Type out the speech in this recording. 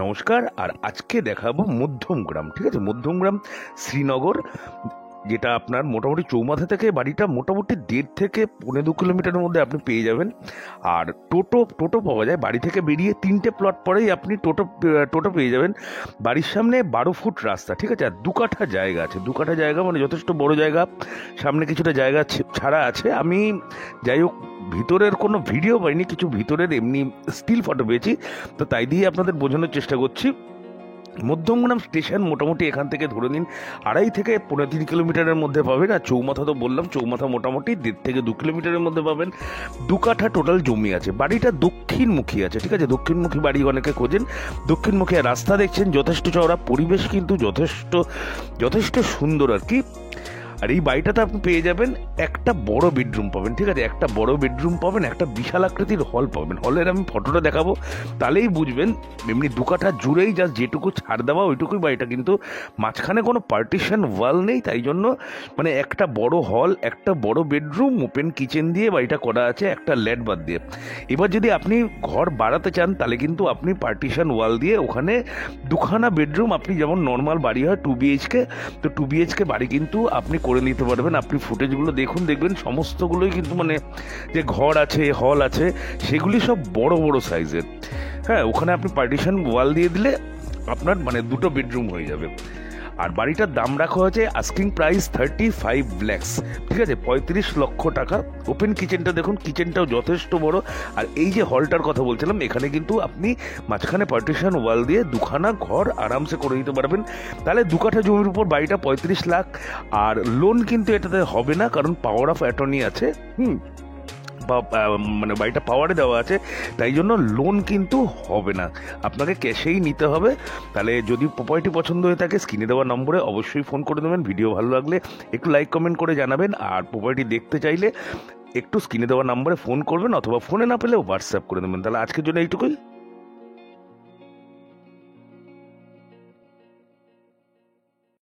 নমস্কার। আর আজকে দেখাবো মধ্যমগ্রাম। ঠিক আছে, মধ্যমগ্রাম শ্রীনগর, যেটা আপনার মোটামুটি চৌমাথা থেকে বাড়িটা মোটামুটি 1.5 থেকে 2.25 কিলোমিটারের মধ্যে আপনি পেয়ে যাবেন। আর টোটো পাওয়া যায়। বাড়ি থেকে বেরিয়ে 3টে প্লট পরেই আপনি টোটো পেয়ে যাবেন। বাড়ির সামনে 12 ফুট রাস্তা, ঠিক আছে। আর 2 কাঠা জায়গা আছে। 2 কাঠা জায়গা মানে যথেষ্ট বড় জায়গা। সামনে কিছুটা জায়গা ছাড়া আছে। আমি যাই হোক ভিতরের কোনো ভিডিও পাইনি, কিছু ভিতরের এমনি স্টিল ফটো পেয়েছি, তো তাই দিয়ে আপনাদের বোঝানোর চেষ্টা করছি। মধ্যমগ্রাম স্টেশন মোটামুটি এখান থেকে ধরে নিন 2.5 থেকে 3.5 কিলোমিটারের মধ্যে পাবেন। আর চৌমাথা তো বললাম, চৌমাথা মোটামুটি 1.5 থেকে 2 কিলোমিটারের মধ্যে পাবেন। 2 কাঠা টোটাল জমি আছে। বাড়িটা দক্ষিণমুখী আছে, ঠিক আছে। দক্ষিণমুখী বাড়ি অনেকে খোঁজেন। দক্ষিণমুখী আর রাস্তা দেখছেন যথেষ্ট চওড়া, পরিবেশ কিন্তু যথেষ্ট সুন্দর আর কি। আর এই বাড়িটাতে আপনি পেয়ে যাবেন একটা বড় বেডরুম পাবেন, ঠিক আছে। একটা বড় বেডরুম পাবেন, একটা বিশাল আকৃতির হল পাবেন। হলের আমি ফটোটা দেখাবো, তাহলেই বুঝবেন। এমনি 2 কাঠা জুড়েই জাস্ট যেটুকু ছাড় দেওয়া ওইটুকুই বাড়িটা, কিন্তু মাঝখানে কোনো পার্টিশন ওয়াল নেই। তাই জন্য মানে একটা বড় হল, একটা বড় বেডরুম, ওপেন কিচেন দিয়ে বাড়িটা করা আছে, একটা ল্যাড বাদ দিয়ে। এবার যদি আপনি ঘর বাড়াতে চান তাহলে কিন্তু আপনি পার্টিশন ওয়াল দিয়ে ওখানে 2খানা বেডরুম, আপনি যেমন নর্মাল বাড়ি হয় 2 বিএইচকে, তো 2 বিএইচকে বাড়ি কিন্তু আপনি করে নিতে পারবেন। আপনি ফুটেজগুলো দেখবেন সমস্তগুলোই কিন্তু মানে যে ঘর আছে, হল আছে, সেগুলি সব বড় বড় সাইজের। হ্যাঁ, ওখানে আপনি পার্টিশন ওয়াল দিয়ে দিলে আপনার মানে 2টো বেডরুম হয়ে যাবে। আর বাড়িটার দাম রাখা হয়েছে আস্কিং প্রাইস 35 lakhs, ঠিক আছে, 35 লক্ষ টাকা। ওপেন কিচেনটা দেখুন, কিচেনটাও যথেষ্ট বড়। আর এই যে হলটার কথা বলছিলাম, এখানে কিন্তু আপনি মাঝখানে পার্টিশন ওয়াল দিয়ে 2খানা ঘর আরামসে করে দিতে পারবেন। তাহলে 2 কাঠা জমির উপর বাড়িটা 35 লাখ। আর লোন কিন্তু এটাতে হবে না, কারণ পাওয়ার অফ অ্যাটর্নি আছে। মানে বাড়িটা পাওয়ারে দেওয়া আছে, তাই জন্য লোন কিন্তু হবে না, আপনাকে ক্যাশেই নিতে হবে। তাহলে যদি প্রপার্টি পছন্দ হয়ে থাকে স্ক্রিনে দেওয়া নম্বরে অবশ্যই ফোন করে দেবেন। ভিডিও ভালো লাগলে একটু লাইক কমেন্ট করে জানাবেন। আর প্রপার্টি দেখতে চাইলে একটু স্ক্রিনে দেওয়া নম্বরে ফোন করবেন, অথবা ফোনে না পেলেও হোয়াটসঅ্যাপ করে দেবেন। তাহলে আজকের জন্য এইটুকুই।